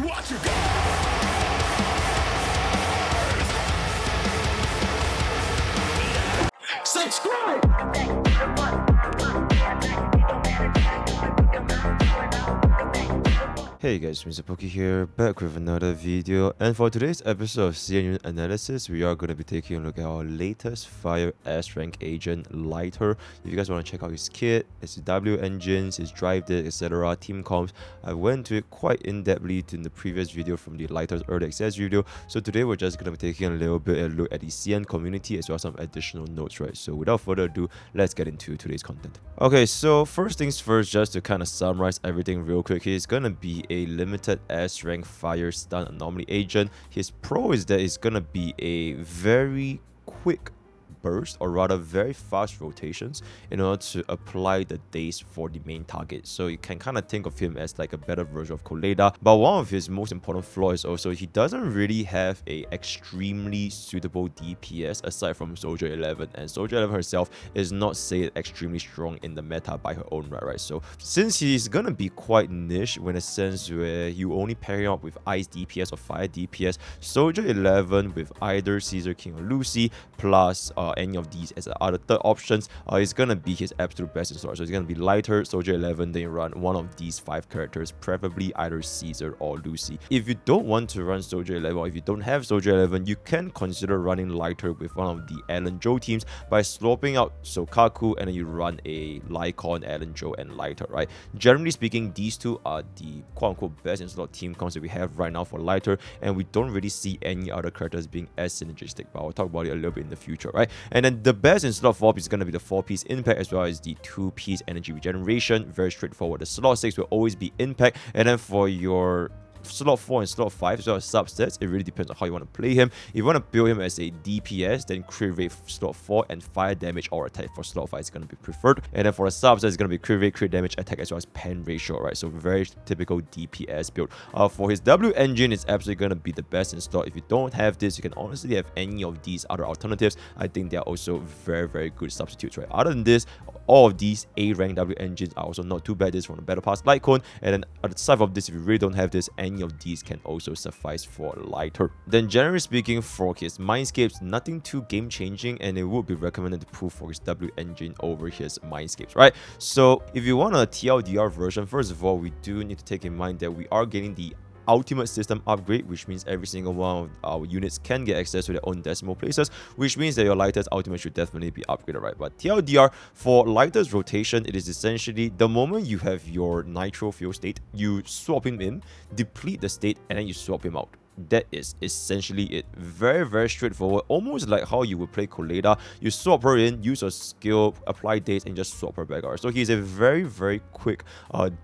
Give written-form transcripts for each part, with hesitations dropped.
What you got? Subscribe! Hey guys, MrPokke here, back with another video, and for today's episode of CN Unit Analysis, we are going to be taking a look at our latest Fire S-Rank agent, Lighter. If you guys want to check out his kit, his W engines, his drive disk, etc., Teamcomps, I went to it quite in-depthly in the previous video from the Lighter's Early Access video, so today we're just going to be taking a little bit of a look at the CN community as well as some additional notes, right? So without further ado, let's get into today's content. Okay, so first things first, just to kind of summarize everything real quick, he's going to be a limited S-rank fire stun anomaly agent. His pro is that it's gonna be a very quick burst, or rather very fast rotations, in order to apply the daze for the main target. So you can kind of think of him as like a better version of Koleda, but one of his most important flaws is also he doesn't really have a extremely suitable DPS aside from Soldier 11, and Soldier 11 herself is not say extremely strong in the meta by her own right. So since he's gonna be quite niche in a sense where you only pair him up with Ice DPS or Fire DPS, Soldier 11 with either Caesar King or Lucy plus any of these as other third options is gonna be his absolute best in slot. So it's gonna be Lighter, Soldier 11, then you run one of these 5 characters, preferably either Caesar or Lucy. If you don't want to run Soldier 11, or if you don't have Soldier 11, you can consider running Lighter with one of the Alan Joe teams by swapping out Sokaku, and then you run a Lycon, Alan Joe, and Lighter, right? Generally speaking, these two are the quote-unquote best in slot team comps that we have right now for Lighter, and we don't really see any other characters being as synergistic, but I'll talk about it a little bit in the future, right? And then the best in slot 4 is going to be the 4-piece impact as well as the 2-piece energy regeneration. Very straightforward. The slot 6 will always be impact, and then for your slot 4 and slot 5 as well as subsets, it really depends on how you want to play him. If you want to build him as a DPS, then crit rate slot 4 and fire damage or attack for slot 5 is going to be preferred, and then for the subsets, it's going to be crit rate, crit damage, attack as well as pen ratio, right? So very typical DPS build. For his W engine, it's absolutely going to be the best in slot. If you don't have this, you can honestly have any of these other alternatives. I think they're also very good substitutes, right? Other than this, all of these A-rank W engines are also not too bad. This is from the Battle Pass Lycon, and then at the side of this, if you really don't have this, any of these can also suffice for Lighter. Then generally speaking, for his Mindscapes, nothing too game changing, and it would be recommended to pull for his W engine over his Mindscapes, right? So if you want a TLDR version, first of all, we do need to take in mind that we are getting the ultimate system upgrade, which means every single one of our units can get access to their own decimal places, which means that your Lighter's ultimate should definitely be upgraded, right? But TLDR, for Lighter's rotation, it is essentially the moment you have your Nitro fuel state, you swap him in, deplete the state, and then you swap him out. That is essentially it. Very straightforward, almost like how you would play Koleda. You swap her in, use a skill, apply daze, and just swap her back out. So he's a very quick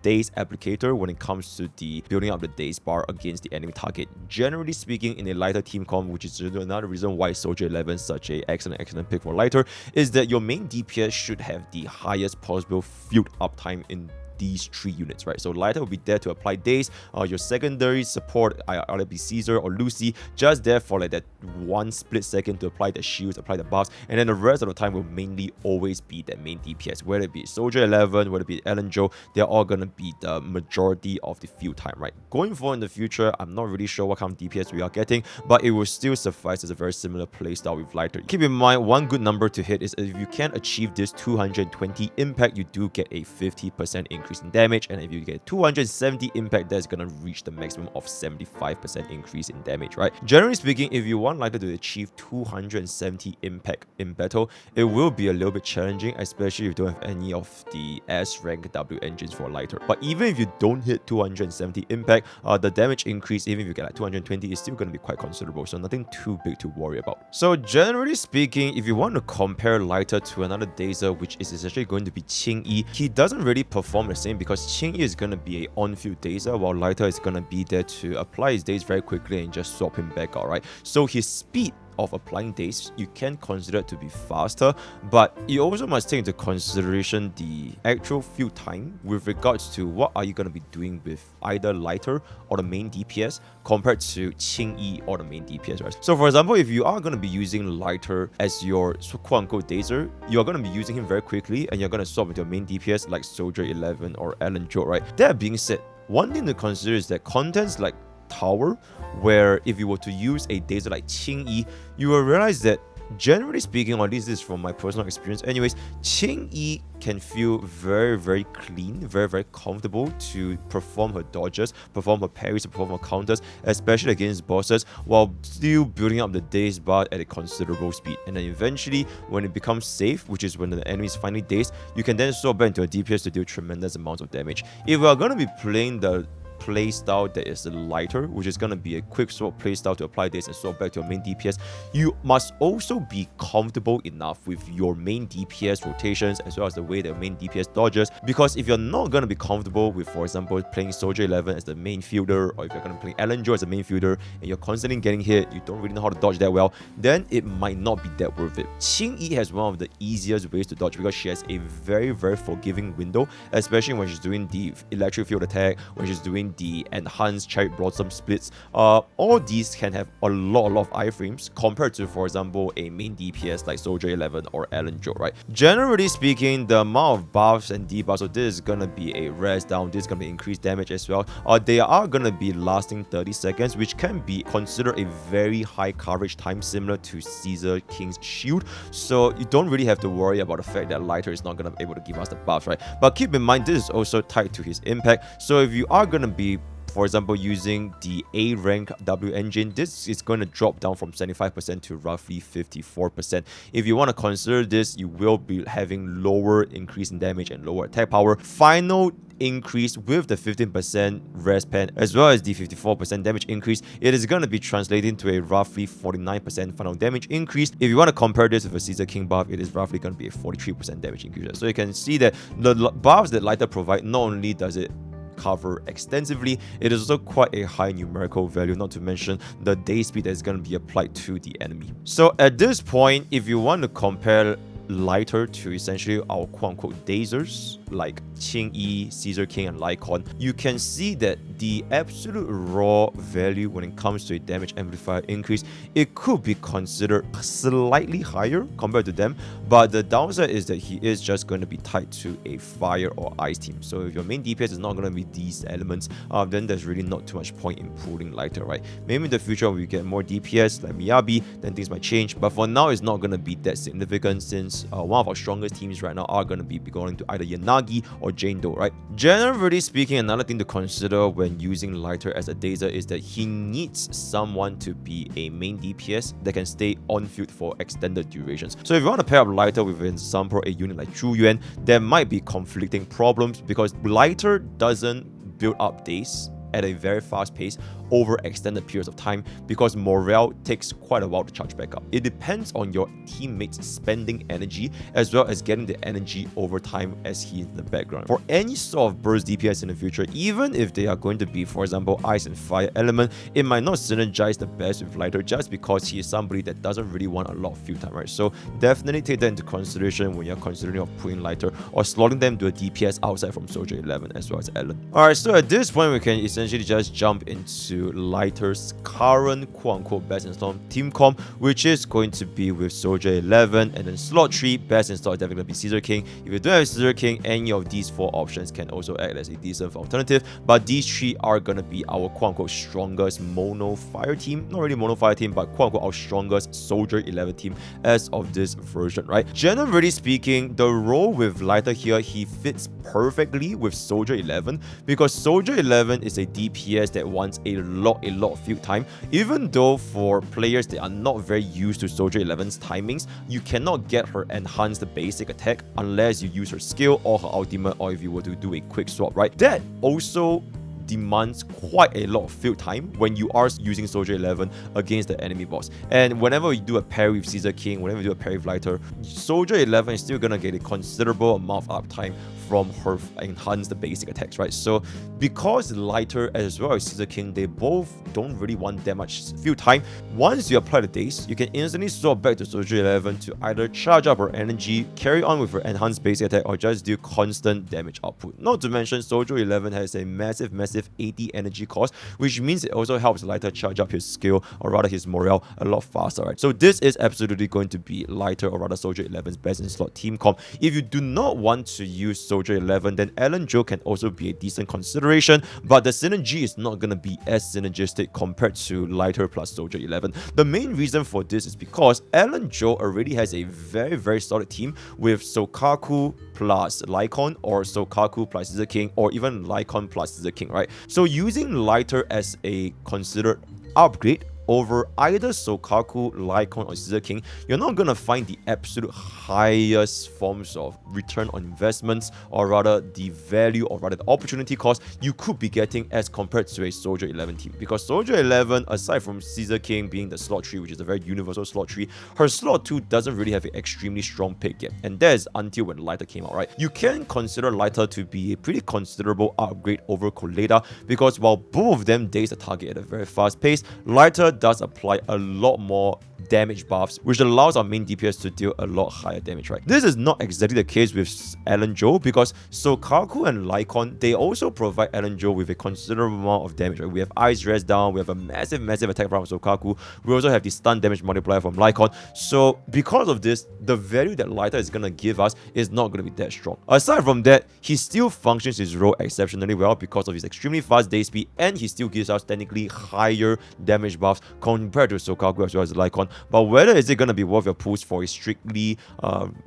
daze applicator when it comes to the building up the daze bar against the enemy target. Generally speaking, in a Lighter team comp, which is another reason why Soldier 11 is such a excellent pick for Lighter, is that your main DPS should have the highest possible field uptime in these 3 units, right? So Lighter will be there to apply daze. Your secondary support, either be Caesar or Lucy, just there for like that 1 split second to apply the shields, apply the buffs, and then the rest of the time will mainly always be that main DPS, whether it be Soldier 11, whether it be Alan Joe, they're all gonna be the majority of the field time, right? Going forward in the future, I'm not really sure what kind of DPS we are getting, but it will still suffice as a very similar playstyle with Lighter. Keep in mind, one good number to hit is if you can achieve this 220 impact, you do get a 50% increase in damage, and if you get 270 impact, that's gonna reach the maximum of 75% increase in damage, right? Generally speaking, if you want Lighter to achieve 270 impact in battle, it will be a little bit challenging, especially if you don't have any of the S-rank W engines for Lighter. But even if you don't hit 270 impact, the damage increase, even if you get like 220, is still gonna be quite considerable, so nothing too big to worry about. So generally speaking, if you want to compare Lighter to another Dazer, which is essentially going to be Qingyi, he doesn't really perform the same because Qingyi is going to be a on-field Dazer, while Lighter is going to be there to apply his daze very quickly and just swap him back out, right? So his speed of applying daze, you can consider it to be faster, but you also must take into consideration the actual field time with regards to what are you going to be doing with either Lighter or the main DPS compared to Qingyi or the main DPS, right? So for example, if you are going to be using Lighter as your quote-unquote Dazer, you are going to be using him very quickly and you're going to swap with your main DPS like Soldier 11 or Alan Joe, right? That being said, one thing to consider is that contents like tower, where if you were to use a Dazer like Qing Yi, you will realize that generally speaking, or at least this is from my personal experience anyways, Qing Yi can feel very clean, very comfortable to perform her dodges, perform her parries, perform her counters, especially against bosses, while still building up the dazed bar at a considerable speed. And then eventually, when it becomes safe, which is when the enemy is finally dazed, you can then swap back into a DPS to deal tremendous amounts of damage. If we are going to be playing the playstyle that is lighter, which is going to be a quick swap playstyle to apply this and swap back to your main DPS, you must also be comfortable enough with your main DPS rotations as well as the way that your main DPS dodges. Because if you're not going to be comfortable with, for example, playing Soldier 11 as the main fielder, or if you're going to play Alan Joe as the main fielder and you're constantly getting hit, you don't really know how to dodge that well, then it might not be that worth it. Qing Yi has one of the easiest ways to dodge because she has a very forgiving window, especially when she's doing the electric field attack, when she's doing the enhanced Chariot Blossom splits. All these can have a lot of iframes compared to, for example, a main DPS like Soldier 11 or Alan Joe, right? Generally speaking, the amount of buffs and debuffs, so this is gonna be a res down, this is gonna be increased damage as well. They are gonna be lasting 30 seconds, which can be considered a very high coverage time, similar to Caesar King's shield. So you don't really have to worry about the fact that lighter is not gonna be able to give us the buffs, right? But keep in mind, this is also tied to his impact. So if you are gonna be, for example, using the A rank W engine, this is going to drop down from 75% to roughly 54%. If you want to consider this, you will be having lower increase in damage and lower attack power. Final increase with the 15% res pen as well as the 54% damage increase, it is going to be translating to a roughly 49% final damage increase. If you want to compare this with a Caesar King buff, it is roughly going to be a 43% damage increase. So you can see that the buffs that lighter provide, not only does it cover extensively, it is also quite a high numerical value, not to mention the day speed that is going to be applied to the enemy. So at this point, if you want to compare lighter to essentially our quote-unquote dazers like Qing Yi, Caesar King, and Lycon, you can see that the absolute raw value when it comes to a damage amplifier increase, it could be considered slightly higher compared to them, but the downside is that he is just going to be tied to a fire or ice team. So if your main DPS is not going to be these elements, then there's really not too much point in pulling lighter, right? Maybe in the future when we get more DPS like Miyabi, then things might change, but for now it's not going to be that significant, since one of our strongest teams right now are going to be going to either Yanagi or Jane Doe, right? Generally speaking, another thing to consider when using lighter as a dazer is that he needs someone to be a main DPS that can stay on field for extended durations. So if you want to pair up lighter with, for example, a unit like Zhu Yuan, there might be conflicting problems because lighter doesn't build up days at a very fast pace over extended periods of time because morale takes quite a while to charge back up. It depends on your teammates spending energy as well as getting the energy over time as he's in the background. For any sort of burst DPS in the future, even if they are going to be, for example, ice and fire element, it might not synergize the best with lighter just because he is somebody that doesn't really want a lot of field time, right? So definitely take that into consideration when you're considering of putting lighter or slotting them to a DPS outside from Soldier 11 as well as Ellen. Alright, so at this point we can essentially just jump into lighter's current quote-unquote best install Teamcomp, which is going to be with Soldier 11, and then slot 3 best install is definitely going to be Caesar King. If you don't have Caesar King, any of these 4 options can also act as a decent alternative, but these 3 are going to be our quote-unquote strongest mono fire team. Not really mono fire team, but quote-unquote our strongest Soldier 11 team as of this version, right? Generally speaking, the role with lighter here, he fits perfectly with Soldier 11 because Soldier 11 is a DPS that wants a lot of field time. Even though for players that are not very used to Soldier 11's timings, you cannot get her enhanced basic attack unless you use her skill or her ultimate, or if you were to do a quick swap, right? That also demands quite a lot of field time when you are using Soldier 11 against the enemy boss. And whenever you do a parry with Caesar King, whenever you do a parry with lighter, Soldier 11 is still gonna get a considerable amount of uptime from her enhanced basic attacks, right? So because lighter as well as Caesar King, they both don't really want that much field time, once you apply the daze, you can instantly swap back to Soldier 11 to either charge up her energy, carry on with her enhanced basic attack, or just do constant damage output. Not to mention, Soldier 11 has a massive massive 80 energy cost, which means it also helps Lighter charge up his skill, or rather his morale, a lot faster, right? So this is absolutely going to be Lighter, or rather Soldier 11's best in slot team comp. If you do not want to use Soldier 11, then Alan Joe can also be a decent consideration, but the synergy is not going to be as synergistic compared to Lighter plus Soldier 11. The main reason for this is because Alan Joe already has a very solid team with Sokaku plus Lycon, or Sokaku plus Scissor King, or even Lycon plus Scissor King, right? So using Lighter as a considered upgrade over either Sokaku, Lycon, or Scissor King, you're not gonna find the absolute highest forms of return on investments, or rather the value, or rather the opportunity cost you could be getting as compared to a Soldier 11 team. Because Soldier 11, aside from Scissor King being the slot 3, which is a very universal slot 3, her slot 2 doesn't really have an extremely strong pick yet, and that is until when Lighter came out, right? You can consider Lighter to be a pretty considerable upgrade over Coleda, because while both of them daze the target at a very fast pace, Lighter does apply a lot more damage buffs, which allows our main DPS to deal a lot higher damage, right? This is not exactly the case with Alan Joe, because Sokaku and Lycon, they also provide Alan Joe with a considerable amount of damage, right? We have Ice Rest down, we have a massive attack from Sokaku, we also have the stun damage multiplier from Lycon. So because of this, the value that Lighter is gonna give us is not gonna be that strong. Aside from that, he still functions his role exceptionally well because of his extremely fast day speed, and he still gives us technically higher damage buffs compared to Sokaku as well as Lycon. But whether is it going to be worth your pulls for a strictly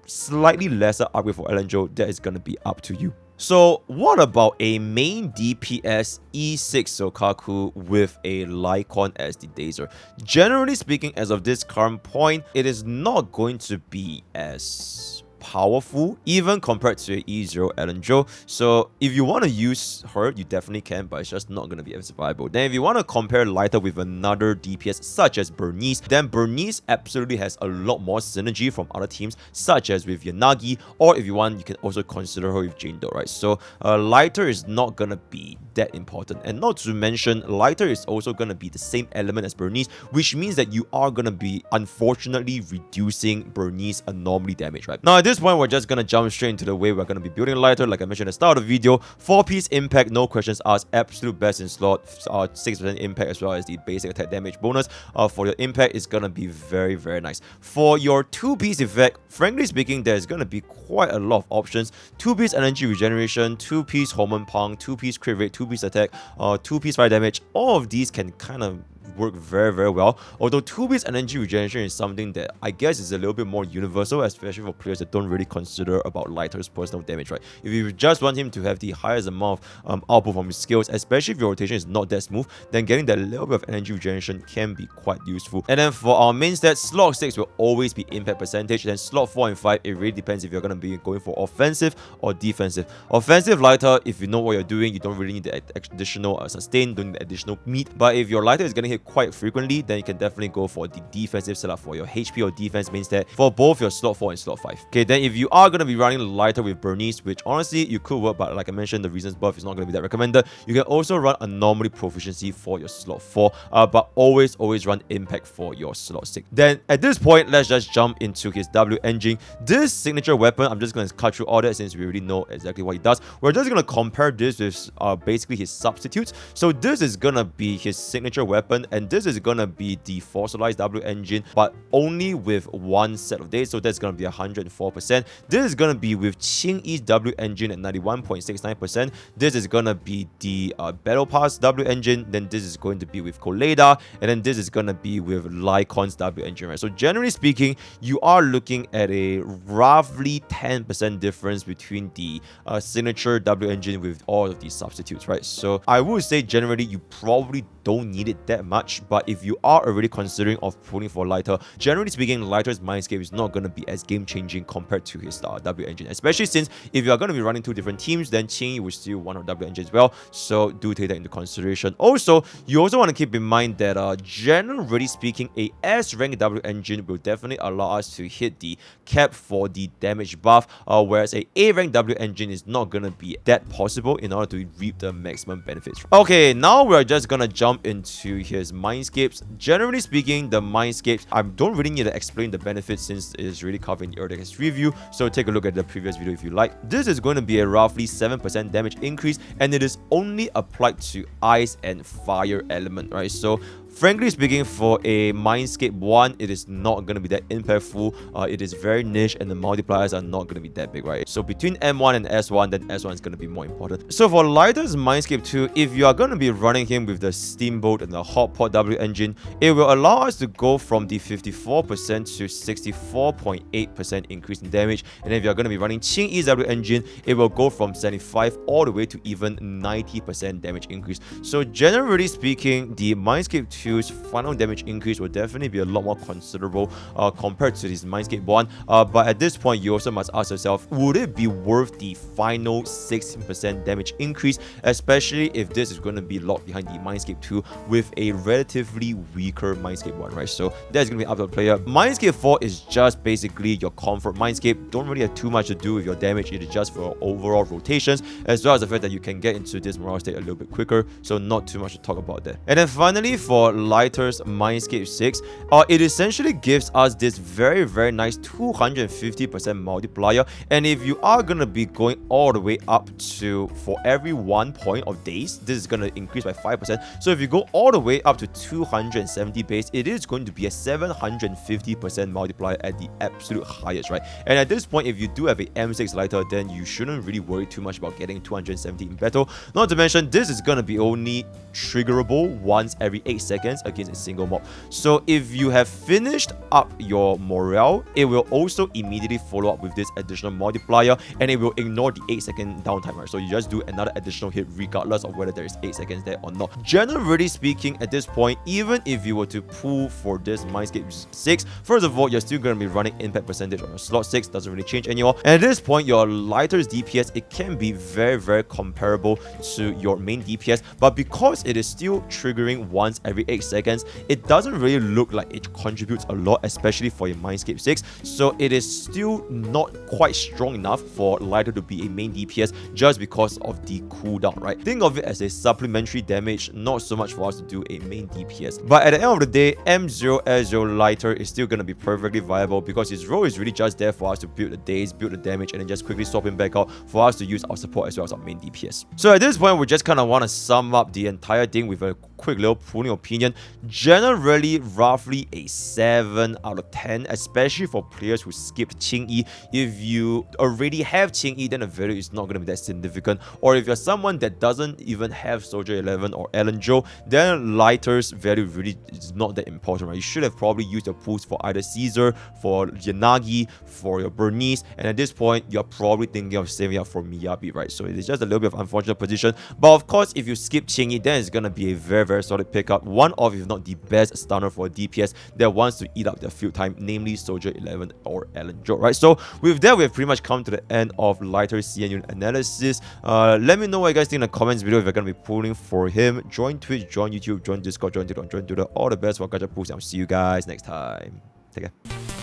slightly lesser upgrade for Alan Joe, that is going to be up to you. So what about a main DPS E6 Sokaku with a Lycon as the Dazer? Generally speaking, as of this current point, it is not going to be as powerful even compared to E0 Alan Joe. So if you want to use her, you definitely can, but it's just not going to be as viable. Then if you want to compare Lighter with another DPS such as Bernice, then Bernice absolutely has a lot more synergy from other teams such as with Yanagi, or if you want, you can also consider her with Jane Doe, right? So Lighter is not going to be that important, and not to mention Lighter is also going to be the same element as Bernice, which means that you are going to be unfortunately reducing Bernice anomaly damage, right? Now at this point, we're just going to jump straight into the way we're going to be building Lighter. Like I mentioned at the start of the video, 4-piece impact, no questions asked, absolute best in slot, 6% impact as well as the basic attack damage bonus. For your impact, it's going to be very nice. For your 2-piece effect, frankly speaking, there's going to be quite a lot of options. 2-piece energy regeneration, 2-piece hormone punk, 2-piece crit rate, 2-piece attack, 2-piece fire damage. All of these can kind of work very well, although 2-piece energy regeneration is something that I guess is a little bit more universal, especially for players that don't really consider about Lighter's personal damage, right? If you just want him to have the highest amount of output from his skills, especially if your rotation is not that smooth, then getting that little bit of energy regeneration can be quite useful. And then for our main stats, slot 6 will always be impact percentage, then slot 4 and 5, it really depends if you're going to be going for offensive or defensive. Offensive Lighter, if you know what you're doing, you don't really need the additional sustain, don't need the additional meat, but if your Lighter is going to hit quite frequently, then you can definitely go for the defensive setup for your HP or defense main stat for both your slot 4 and slot 5. Okay, then if you are going to be running Lighter with Bernice, which honestly you could work, but like I mentioned, the reasons buff is not going to be that recommended, you can also run anomaly proficiency for your slot 4, but always run impact for your slot 6. Then at this point, let's just jump into his W engine. This signature weapon, I'm just going to cut through all that since we already know exactly what he does. We're just going to compare this with basically his substitutes. So this is going to be his signature weapon, and this is gonna be the fossilized W engine, but only with one set of days, so that's gonna be 104%. This is gonna be with Qing Yi's W engine at 91.69%. This is gonna be the Battle Pass W engine, then this is going to be with Coleda, and then this is gonna be with Lycon's W engine, right? So generally speaking, you are looking at a roughly 10% difference between the signature W engine with all of these substitutes, right? So I would say generally you probably don't need it that much, but if you are already considering of pulling for Lighter, generally speaking, Lighter's Mindscape is not going to be as game-changing compared to his W engine, especially since if you are going to be running 2 different teams, then Qing will still want a W engine as well, so do take that into consideration. Also, you also want to keep in mind that generally speaking, a S-rank W engine will definitely allow us to hit the cap for the damage buff, whereas a A-rank W engine is not going to be that possible in order to reap the maximum benefits. Okay, now we're just going to jump into his his Mindscapes. Generally speaking, the Mindscapes, I don't really need to explain the benefits since it is really covered in the earlier review, so take a look at the previous video if you like. This is going to be a roughly 7% damage increase, and it is only applied to ice and fire element, right? So frankly speaking, for a Mindscape 1, it is not going to be that impactful. It is very niche and the multipliers are not going to be that big, right? So between M1 and S1, then S1 is going to be more important. So for Lighter's Mindscape 2, if you are going to be running him with the Steamboat and the Hotpot W engine, it will allow us to go from the 54% to 64.8% increase in damage. And if you are going to be running Qingyi's W engine, it will go from 75 all the way to even 90% damage increase. So generally speaking, the Mindscape 2's final damage increase will definitely be a lot more considerable compared to this Mindscape 1. But at this point, you also must ask yourself, would it be worth the final 16% damage increase, especially if this is going to be locked behind the Mindscape 2 with a relatively weaker Mindscape 1, right? So that's going to be up to the player. Mindscape 4 is just basically your comfort Mindscape. Don't really have too much to do with your damage. It is just for overall rotations, as well as the fact that you can get into this morale state a little bit quicker, so not too much to talk about there. And then finally, for Lighter's Mindscape 6, it essentially gives us this very nice 250% multiplier. And if you are going to be going all the way up to, for every 1 point of days, this is going to increase by 5%. So if you go all the way up to 270 base, it is going to be a 750% multiplier at the absolute highest, right? And at this point, if you do have a M6 Lighter, then you shouldn't really worry too much about getting 270 in battle. Not to mention, this is going to be only triggerable once every 8 seconds against a single mob. So if you have finished up your morale, it will also immediately follow up with this additional multiplier, and it will ignore the 8-second downtime, right? So you just do another additional hit regardless of whether there is 8 seconds there or not. Generally speaking, at this point, even if you were to pull for this Mindscape 6, first of all, you're still going to be running impact percentage on your slot 6, doesn't really change anymore. And at this point, your Lighter's DPS, it can be very comparable to your main DPS, but because it is still triggering once every 8 seconds, it doesn't really look like it contributes a lot, especially for your Mindscape 6. So it is still not quite strong enough for Lighter to be a main DPS just because of the cooldown, right? Think of it as a supplementary damage, not so much for us to do a main DPS. But at the end of the day, M0S0 Lighter is still going to be perfectly viable because his role is really just there for us to build the days, build the damage, and then just quickly swap him back out for us to use our support as well as our main DPS. So at this point, we just kind of want to sum up the entire thing with a quick little pruning opinion. Generally, roughly a 7 out of 10, especially for players who skipped Qingyi. If you already have Qingyi, then the value is not going to be that significant. Or if you're someone that doesn't even have Soldier 11 or Ellen Joe, then Lighter's value really is not that important, right? You should have probably used your pools for either Caesar, for Yanagi, for your Bernice, and at this point, you're probably thinking of saving up for Miyabi, right? So it's just a little bit of unfortunate position. But of course, if you skip Qingyi, then it's going to be a very solid pickup. One of, if not the best stunner for DPS that wants to eat up their field time, namely Soldier 11 or Ellen Joe, right? So with that, we have pretty much come to the end of Lighter's CN analysis. Let me know what you guys think in the comments below if you're going to be pulling for him. Join Twitch, join YouTube, join Discord, join Twitter, join Twitter. All the best for gacha pulls. I'll see you guys next time. Take care.